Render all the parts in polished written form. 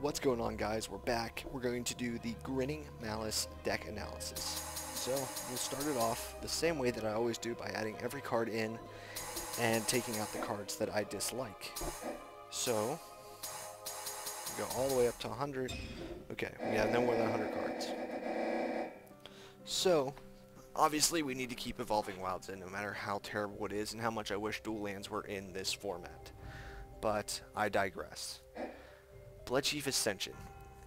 What's going on, guys? We're back. We're going to do the Grinning Malice deck analysis. So we'll start it off the same way that I always do, by adding every card in and taking out the cards that I dislike. So we go all the way up to 100. Okay, we have no more than 100 cards. So obviously we need to keep evolving wilds in, no matter how terrible it is and how much I wish dual lands were in this format. But I digress. Bloodchief Ascension.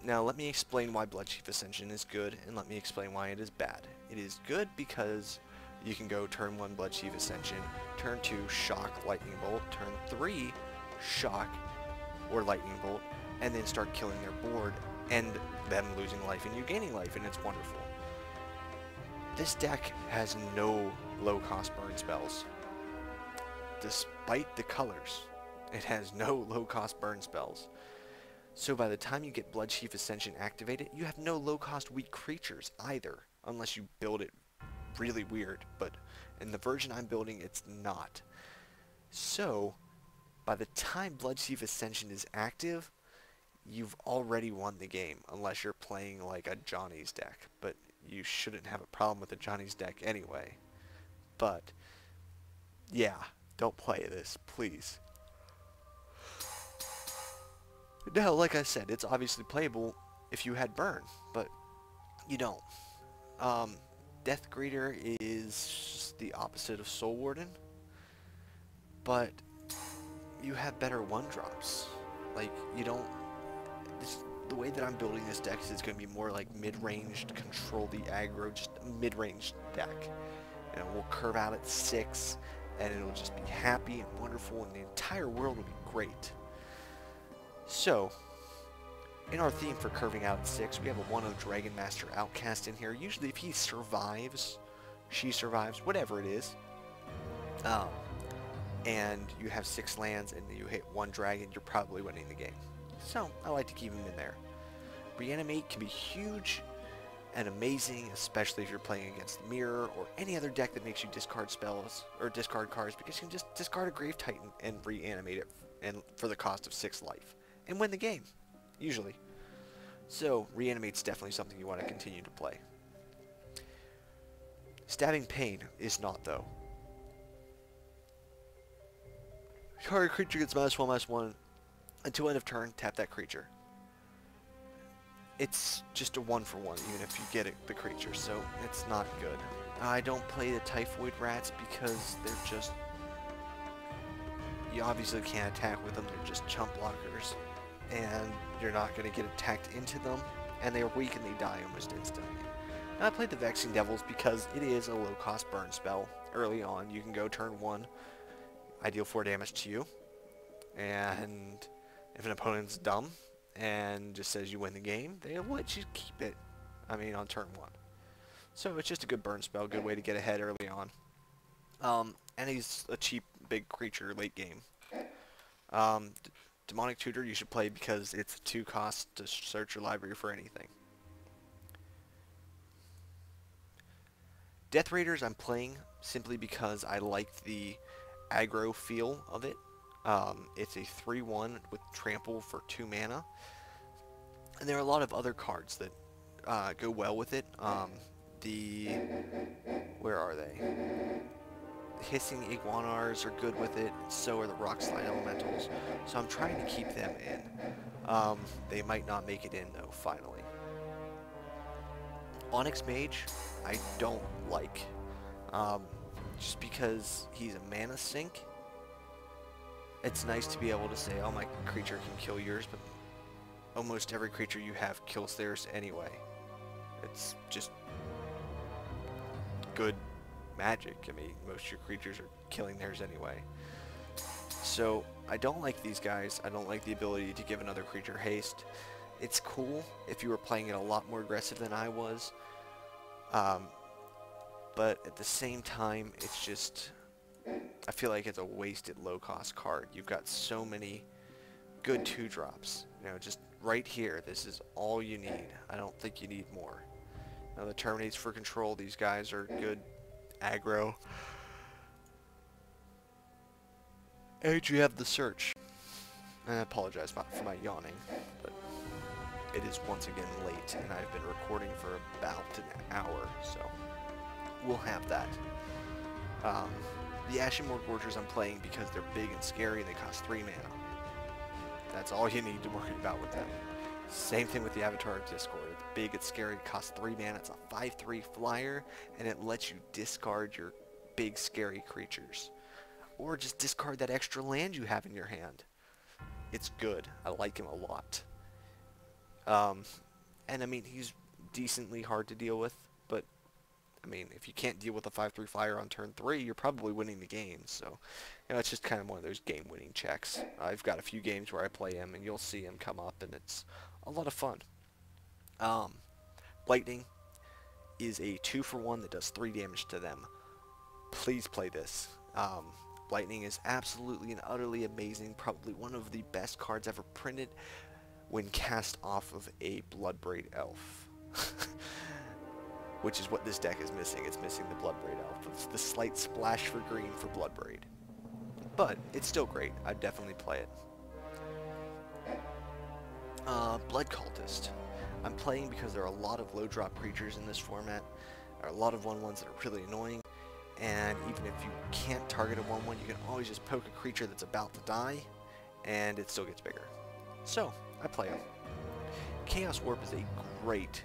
Now let me explain why Bloodchief Ascension is good, and let me explain why it is bad. It is good because you can go turn 1 Bloodchief Ascension, turn 2 Shock Lightning Bolt, turn 3 Shock or Lightning Bolt, and then start killing their board and them losing life and you gaining life, and it's wonderful. This deck has no low cost burn spells. Despite the colors, it has no low cost burn spells. So by the time you get Bloodchief Ascension activated, you have no low-cost weak creatures either, unless you build it really weird, but in the version I'm building, it's not. So, by the time Bloodchief Ascension is active, you've already won the game, unless you're playing like a Johnny's deck, but you shouldn't have a problem with a Johnny's deck anyway. But, yeah, don't play this, please. Now, like I said, it's obviously playable if you had burn, but you don't. Death Greeter is just the opposite of Soul Warden, but you have better 1-drops. Like, you don't... the way that I'm building this deck is it's going to be more like mid-ranged, control the aggro, just a mid-ranged deck. And we'll curve out at 6, and it'll just be happy and wonderful, and the entire world will be great. So, in our theme for curving out at 6, we have a 1/0 Dragon Master Outcast in here. Usually if he survives, she survives, whatever it is, and you have 6 lands and you hit 1 dragon, you're probably winning the game. So, I like to keep him in there. Reanimate can be huge and amazing, especially if you're playing against Mirror or any other deck that makes you discard spells or discard cards, because you can just discard a Grave Titan and reanimate it for the cost of 6 life. And win the game, usually. So, Reanimate's definitely something you want to continue to play. Stabbing Pain is not, though. Target creature gets -1/-1. Until end of turn, tap that creature. It's just a 1-for-1, even if you get the creature, so it's not good. I don't play the Typhoid Rats because they're just... you obviously can't attack with them, they're just chump blockers. And you're not going to get attacked into them, and they're weak and they die almost instantly. Now I played the Vexing Devils because it is a low-cost burn spell. Early on, you can go turn 1, I deal 4 damage to you, and if an opponent's dumb and just says you win the game, they'll let you keep it, on turn 1. So it's just a good burn spell, good way to get ahead early on. And he's a cheap, big creature late game. Demonic Tutor you should play because it's 2 costs to search your library for anything. Death Raiders I'm playing simply because I like the aggro feel of it. It's a 3/1 with trample for 2 mana. And there are a lot of other cards that go well with it. Where are they? Hissing Iguanars are good with it, so are the Rock Slide Elementals, so I'm trying to keep them in. They might not make it in, though, finally. Onyx Mage, I don't like, just because he's a mana sink. It's nice to be able to say, oh, my creature can kill yours, but almost every creature you have kills theirs anyway. It's just good magic. Most of your creatures are killing theirs anyway. So, I don't like these guys. I don't like the ability to give another creature haste. It's cool if you were playing it a lot more aggressive than I was. But at the same time, it's just... I feel like it's a wasted low-cost card. You've got so many good 2-drops. Just right here, this is all you need. I don't think you need more. Now, the Terminates for control, these guys are good aggro. And you have the Search. And I apologize for my yawning, but it is once again late, and I've been recording for about an hour, so we'll have that. The Ashenmore Gorgers I'm playing because they're big and scary and they cost 3 mana. That's all you need to worry about with them. Same thing with the Avatar of Discord. It's big, it's scary, it costs 3 mana, it's a 5/3 flyer, and it lets you discard your big scary creatures. Or just discard that extra land you have in your hand. It's good. I like him a lot. And I mean, he's decently hard to deal with, but I mean, if you can't deal with a 5/3 flyer on turn 3, you're probably winning the game. So, you know, it's just kind of one of those game-winning checks. I've got a few games where I play him, and you'll see him come up, and it's a lot of fun. Lightning is a 2-for-1 that does 3 damage to them. Please play this. Lightning is absolutely and utterly amazing, probably one of the best cards ever printed when cast off of a Bloodbraid Elf. Which is what this deck is missing. It's missing the Bloodbraid Elf. It's the slight splash for green for Bloodbraid. But it's still great. I'd definitely play it. Blood Cultist. I'm playing because there are a lot of low drop creatures in this format. There are a lot of 1/1s that are really annoying. And even if you can't target a 1/1, you can always just poke a creature that's about to die, and it still gets bigger. So, I play them. Chaos Warp is a great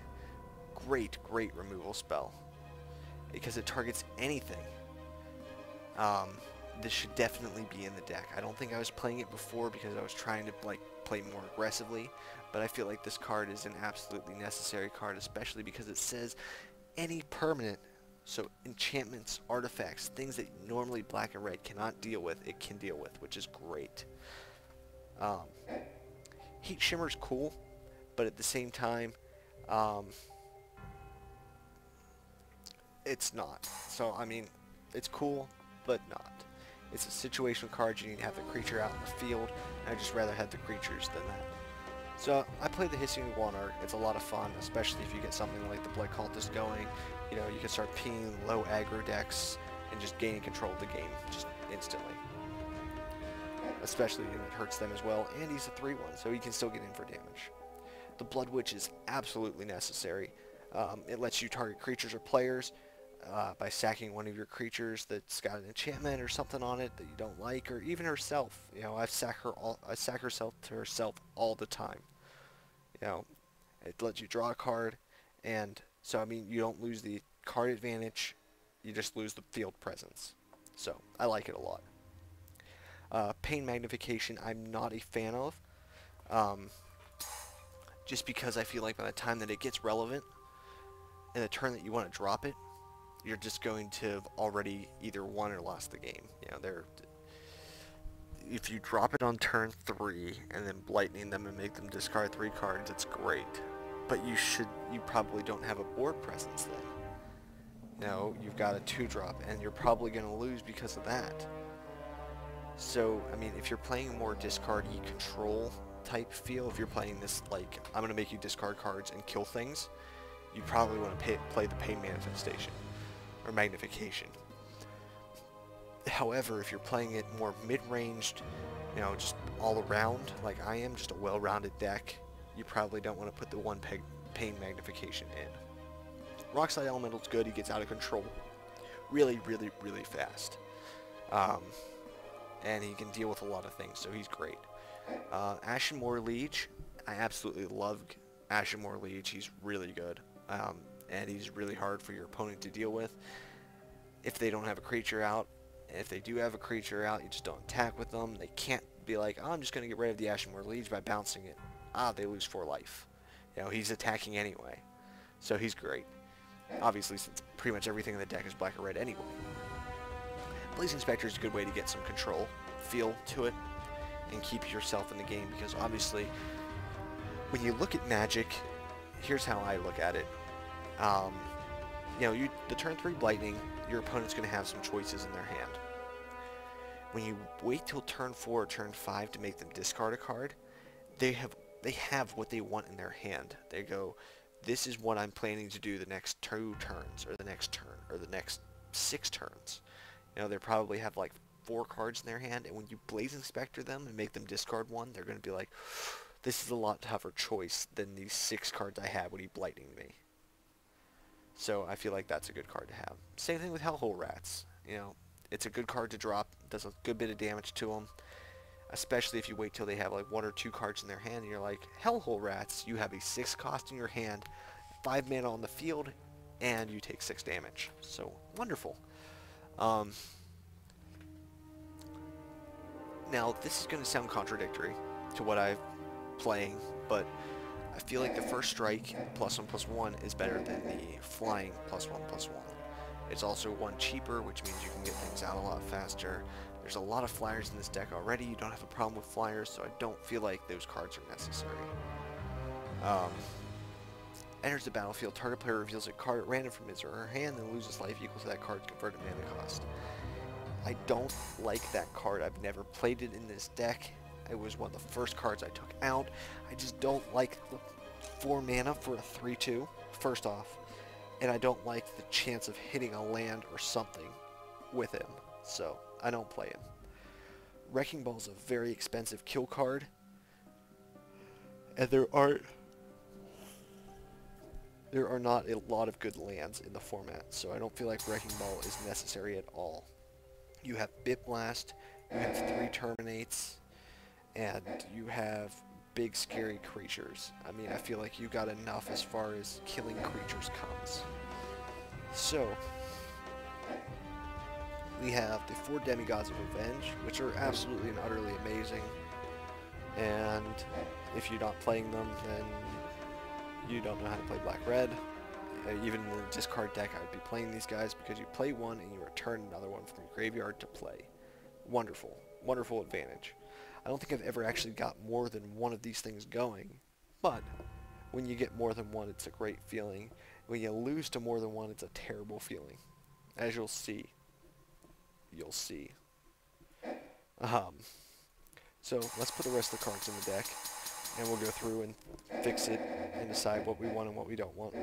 removal spell, because it targets anything. This should definitely be in the deck. I don't think I was playing it before because I was trying to play more aggressively, but I feel like this card is an absolutely necessary card, especially because it says any permanent. So enchantments, artifacts, things that normally black and red cannot deal with, it can deal with, which is great. Heat Shimmer's cool, but at the same time, it's not. So, I mean, it's cool, but not. It's a situational card. You need to have the creature out in the field, and I'd just rather have the creatures than that. So, I play the Hissing Iguana. It's a lot of fun, especially if you get something like the Blood Cultist going. You know, you can start pinging low aggro decks and just gaining control of the game just instantly. Especially, and it hurts them as well, and he's a 3/1, so he can still get in for damage. The Blood Witch is absolutely necessary. It lets you target creatures or players by sacking one of your creatures that's got an enchantment or something on it that you don't like, or even herself. You know, I sack herself to herself all the time. You know, it lets you draw a card, and so I mean, you don't lose the card advantage, you just lose the field presence. So I like it a lot. Pain Magnification, I'm not a fan of, just because I feel like by the time that it gets relevant, in the turn that you want to drop it, you're just going to have already either won or lost the game. You know, if you drop it on turn 3 and then Blightning them and make them discard 3 cards, it's great. But you probably don't have a board presence then. No, you've got a 2-drop, and you're probably going to lose because of that. So, I mean, if you're playing more discard-y control type feel, if you're playing this, like, I'm going to make you discard cards and kill things, you probably want to play the Pain Manifestation, or Magnification. However, if you're playing it more mid-ranged, you know, just all around, like I am, just a well-rounded deck, you probably don't want to put the one Pain Magnification in. Rockslide Elemental's good, he gets out of control really fast. And he can deal with a lot of things, so he's great. Ashenmore Liege, I absolutely love Ashenmore Liege, he's really good. And he's really hard for your opponent to deal with. If they don't have a creature out, and if they do have a creature out, you just don't attack with them. They can't be like, oh, I'm just going to get rid of the Ashenmore Liege by bouncing it. They lose 4 life. You know, he's attacking anyway. So he's great. Obviously, since pretty much everything in the deck is black or red anyway. Blazing Spectre is a good way to get some control, feel to it, and keep yourself in the game, because obviously, when you look at Magic, here's how I look at it. You know, the turn 3 Blightning, your opponent's going to have some choices in their hand. When you wait till turn 4 or turn 5 to make them discard a card, they have what they want in their hand. They go, this is what I'm planning to do the next 2 turns, or the next turn, or the next 6 turns. You know, they probably have like 4 cards in their hand, and when you Blazing Spectre them and make them discard 1, they're going to be like, This is a lot tougher choice than these 6 cards I had when he Blightning me. So I feel like that's a good card to have. Same thing with Hellhole Rats. You know, it's a good card to drop. Does a good bit of damage to them. Especially if you wait till they have like 1 or 2 cards in their hand and you're like, Hellhole Rats, you have a 6 cost in your hand, 5 mana on the field, and you take 6 damage. So, wonderful. Now, this is going to sound contradictory to what I'm playing, but I feel like the first strike, +1/+1, is better than the flying +1/+1. It's also 1 cheaper, which means you can get things out a lot faster. There's a lot of flyers in this deck already. You don't have a problem with flyers, so I don't feel like those cards are necessary. Enters the battlefield. Target player reveals a card at random from his or her hand, then loses life equal to that card's converted mana cost. I don't like that card. I've never played it in this deck. It was one of the first cards I took out. I just don't like the 4 mana for a 3/2, first off. And I don't like the chance of hitting a land or something with him. So, I don't play him. Wrecking Ball is a very expensive kill card. And there are not a lot of good lands in the format. So I don't feel like Wrecking Ball is necessary at all. You have Bit Blast, you have 3 Terminates, and you have big scary creatures. I mean, I feel like you got enough as far as killing creatures comes. So, we have the 4 Demigods of Revenge, which are absolutely and utterly amazing. And if you're not playing them, then you don't know how to play Black-Red. Even in the discard deck, I would be playing these guys because you play one and you return another one from your graveyard to play. Wonderful. Wonderful advantage. I don't think I've ever actually got more than one of these things going, but when you get more than one, it's a great feeling. When you lose to more than one, it's a terrible feeling. As you'll see. You'll see. So let's put the rest of the cards in the deck, and we'll go through and fix it and decide what we want and what we don't want.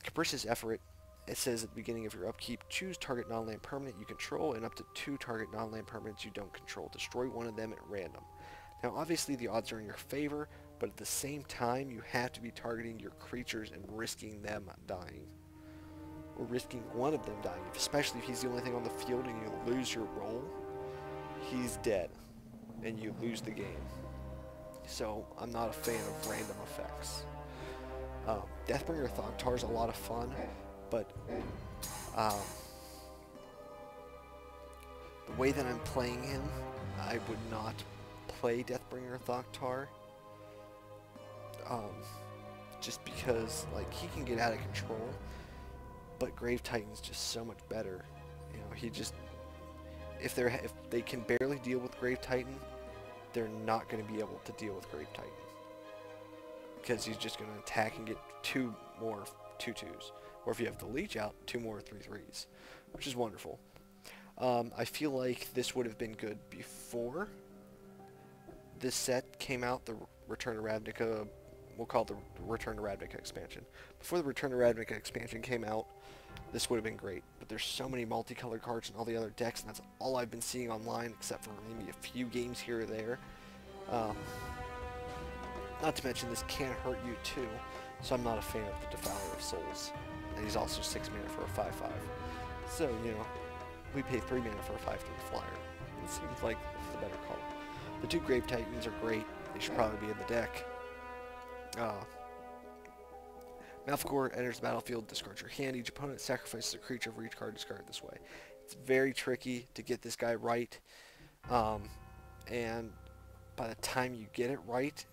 Capricious Effort. It says at the beginning of your upkeep, choose target non-land permanent you control and up to 2 target non-land permanents you don't control. Destroy one of them at random. Now obviously the odds are in your favor, but at the same time you have to be targeting your creatures and risking them dying. Or risking one of them dying, especially if he's the only thing on the field and you lose your roll. He's dead, and you lose the game. So I'm not a fan of random effects. Deathbringer Thoktar is a lot of fun, but the way that I'm playing him, I would not play Deathbringer Thoktar. Just because, like, he can get out of control, but Grave Titan's just so much better. You know, he just, if they can barely deal with Grave Titan, they're not going to be able to deal with Grave Titan. Because he's just going to attack and get 2 more 2/2s. Or if you have the Leech out, 2 more 3/3s. Which is wonderful. I feel like this would have been good before this set came out, the Return to Ravnica, we'll call it the Return to Ravnica expansion. Before the Return to Ravnica expansion came out, this would have been great. But there's so many multicolored cards in all the other decks, and that's all I've been seeing online, except for maybe a few games here or there. Not to mention, this can hurt you too, so I'm not a fan of the Defiler of Souls. And he's also 6 mana for a 5/5. So, you know, we pay 3 mana for a 5/3 flyer. It seems like it's the better call. The 2 Grave Titans are great. They should probably be in the deck. Malfgor enters the battlefield, discards your hand. Each opponent sacrifices a creature for each card discarded this way. It's very tricky to get this guy right. And by the time you get it right,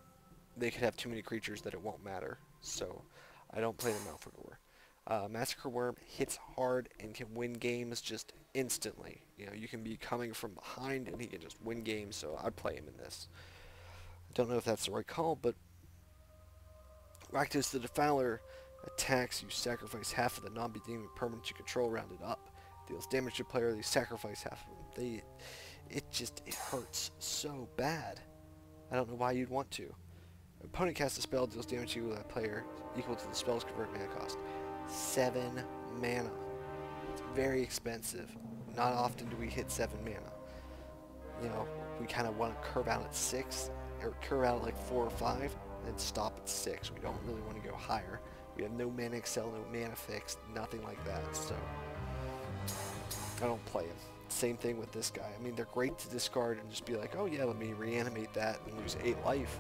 they could have too many creatures that it won't matter. So I don't play the Malfgor. Massacre Worm hits hard and can win games just instantly. You know, you can be coming from behind and he can just win games, so I'd play him in this. I don't know if that's the right call, but Rakdos the Defiler attacks, you sacrifice half of the non-redeeming permanents you control, rounded up. Deals damage to player, they sacrifice half of them. It hurts so bad. I don't know why you'd want to. Opponent casts a spell, deals damage to that player equal to the spell's convert mana cost. 7 mana. It's very expensive. Not often do we hit 7 mana. You know, we kind of want to curve out at 6. or curve out at like 4 or 5, and then stop at 6. We don't really want to go higher. We have no mana excel, no mana fix, nothing like that, so I don't play him. Same thing with this guy. I mean, they're great to discard and just be like, oh yeah, let me reanimate that and lose 8 life.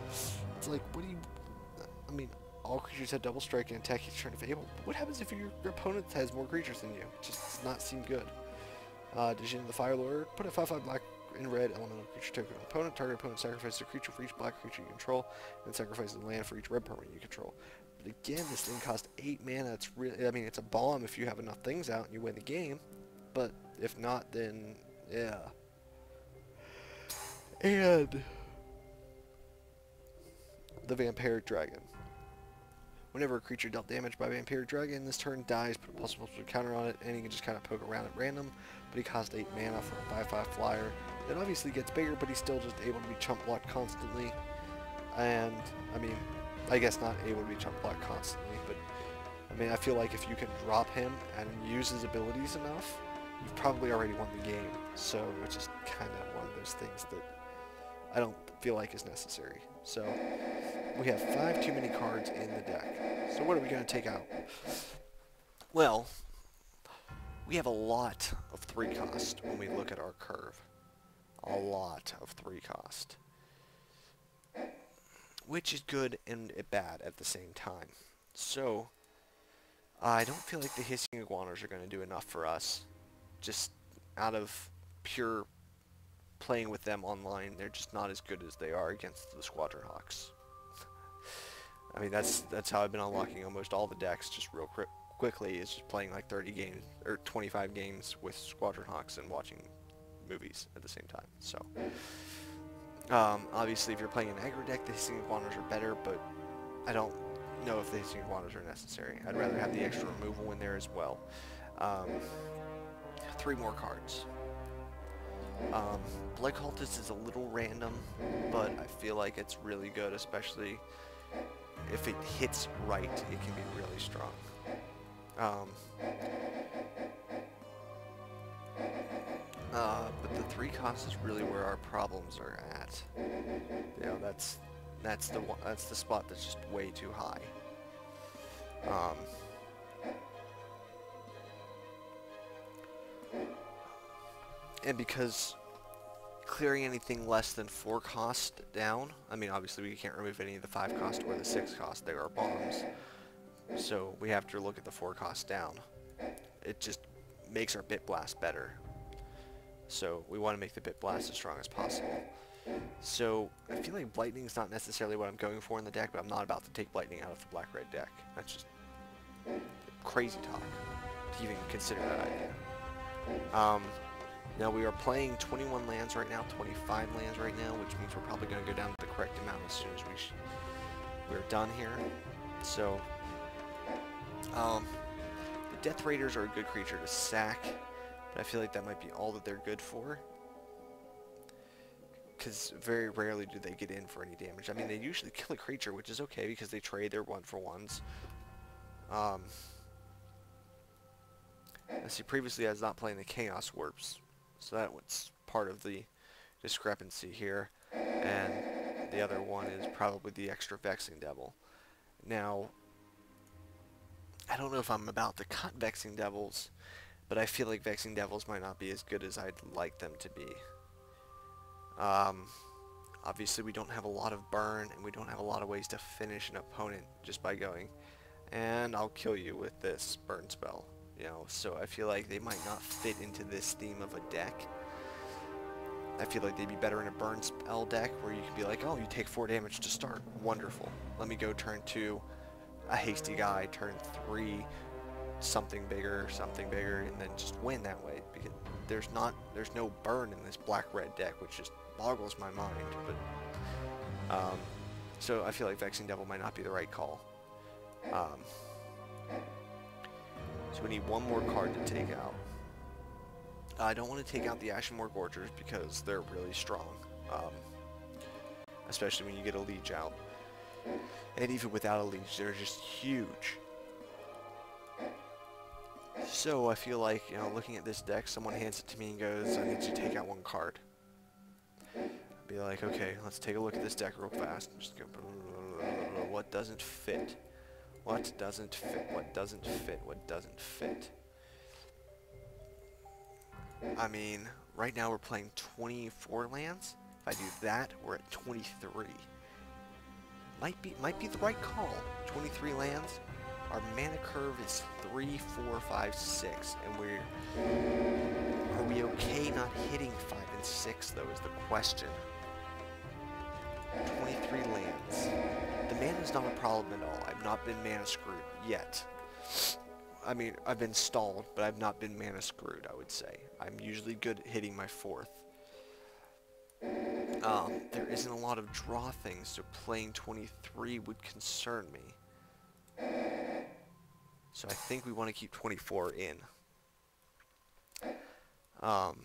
It's like, what do you... I mean, all creatures have double strike and attack each turn if able. What happens if your opponent has more creatures than you? It just does not seem good. Division of the Fire Lord. Put a 5/5 black and red elemental creature token on opponent. Target opponent sacrifices a creature for each black creature you control, and sacrifices a land for each red permanent you control. But again, this thing costs 8 mana. It's really, I mean, it's a bomb if you have enough things out and you win the game. But if not, then yeah. And the Vampiric Dragon. Whenever a creature dealt damage by Vampiric Dragon this turn dies, put a +++ counter on it, and you can just kind of poke around at random. But he costs 8 mana for a 5/5 flyer. It obviously gets bigger, but he's still just able to be chump blocked constantly. And, I mean, I guess not able to be chump blocked constantly, but, I mean, I feel like if you can drop him and use his abilities enough, you've probably already won the game. So, it's just kind of one of those things that I don't feel like is necessary. So, we have 5 too many cards in the deck. So what are we going to take out? Well, we have a lot of 3 cost when we look at our curve. A lot of 3 cost. Which is good and bad at the same time. So, I don't feel like the Hissing Iguanas are going to do enough for us. Just out of pure playing with them online, they're just not as good as they are against the Squadron Hawks. I mean, that's how I've been unlocking almost all the decks, just real quickly, is just playing like 30 games, or 25 games with Squadron Hawks and watching movies at the same time. So, obviously, if you're playing an aggro deck, the Hissing Iguanas are better, but I don't know if the Hissing Iguanas are necessary. I'd rather have the extra removal in there as well. 3 more cards. Blood Cultist is a little random, but I feel like it's really good, especially if it hits right, it can be really strong. But the 3 cost is really where our problems are at. You know, that's the spot that's just way too high. And because clearing anything less than 4 cost down, I mean, obviously we can't remove any of the 5 cost or the 6 cost, they are bombs. So we have to look at the 4 cost down. It just makes our Bit Blast better. So we want to make the Bit Blast as strong as possible. So I feel like Blightning is not necessarily what I'm going for in the deck, but I'm not about to take Blightning out of the black-red deck. That's just crazy talk to even consider that idea. Now we are playing 21 lands right now, 25 lands right now, which means we're probably going to go down to the correct amount as soon as we're done here. So, the Death Raiders are a good creature to sack, but I feel like that might be all that they're good for. Because very rarely do they get in for any damage. I mean, they usually kill a creature, which is okay because they trade their 1-for-1s. I see previously I was not playing the Chaos Warps, so that was part of the discrepancy here. And the other one is probably the extra Vexing Devil. Now, I don't know if I'm about to cut Vexing Devils, but I feel like Vexing Devils might not be as good as I'd like them to be. Obviously we don't have a lot of burn, and we don't have a lot of ways to finish an opponent just by going, and I'll kill you with this burn spell. You know, so I feel like they might not fit into this theme of a deck. I feel like they'd be better in a burn spell deck where you could be like, oh, you take 4 damage to start. Wonderful. Let me go turn 2, a hasty guy, turn 3, something bigger, and then just win that way. Because there's no burn in this black-red deck, which just boggles my mind. But so I feel like Vexing Devil might not be the right call. So we need 1 more card to take out. I don't want to take out the Ashenmoor Gorgers because they're really strong. Especially when you get a Liege out. And even without a Liege, they're just huge. So I feel like, you know, looking at this deck, someone hands it to me and goes, I need you to take out 1 card. Be like, okay, let's take a look at this deck real fast. Just go, what doesn't fit? What doesn't fit? What doesn't fit? What doesn't fit? I mean, right now we're playing 24 lands. If I do that, we're at 23. Might be the right call. 23 lands. Our mana curve is 3, 4, 5, 6, and are we okay not hitting 5 and 6 though is the question. 23 lands. The mana is not a problem at all. I've not been mana screwed yet. I mean, I've been stalled, but I've not been mana screwed, I would say. I'm usually good at hitting my 4th. There isn't a lot of draw things, so playing 23 would concern me. So I think we want to keep 24 in. What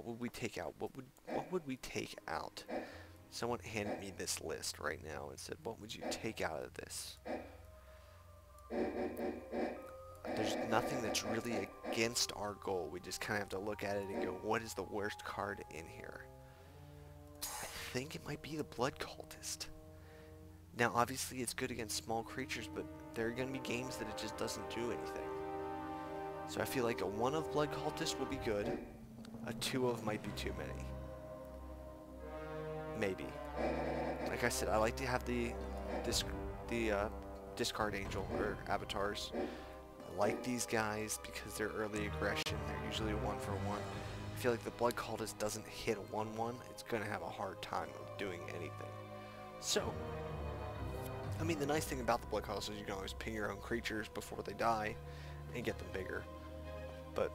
would we take out? What would we take out? Someone handed me this list right now and said, what would you take out of this? There's nothing that's really against our goal. We just kind of have to look at it and go, what is the worst card in here? I think it might be the Blood Cultist. Now, obviously, it's good against small creatures, but there are going to be games that it just doesn't do anything. So I feel like a 1 of Blood Cultist will be good. A 2 of might be too many. Maybe. Like I said, I like to have the discard angel or avatars. I like these guys because they're early aggression. They're usually a 1 for 1. I feel like the Blood Cultist doesn't hit a 1/1. It's going to have a hard time of doing anything. So, I mean, the nice thing about the Blood Cultist is you can always ping your own creatures before they die and get them bigger. But,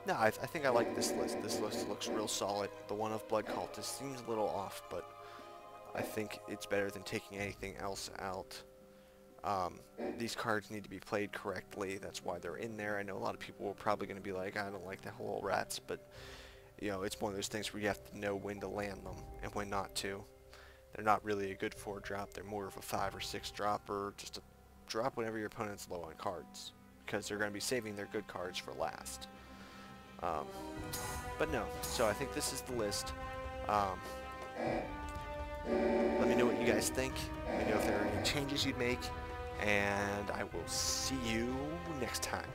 no, I think I like this list. This list looks real solid. The 1 of Blood Cultist seems a little off, but I think it's better than taking anything else out. These cards need to be played correctly. That's why they're in there. I know a lot of people are probably going to be like, I don't like the whole rats, but, you know, it's one of those things where you have to know when to land them and when not to. They're not really a good 4-drop. They're more of a 5 or 6 drop, or just a drop whenever your opponent's low on cards, because they're going to be saving their good cards for last. But no, so I think this is the list. Let me know what you guys think. Let me know if there are any changes you'd make, and I will see you next time.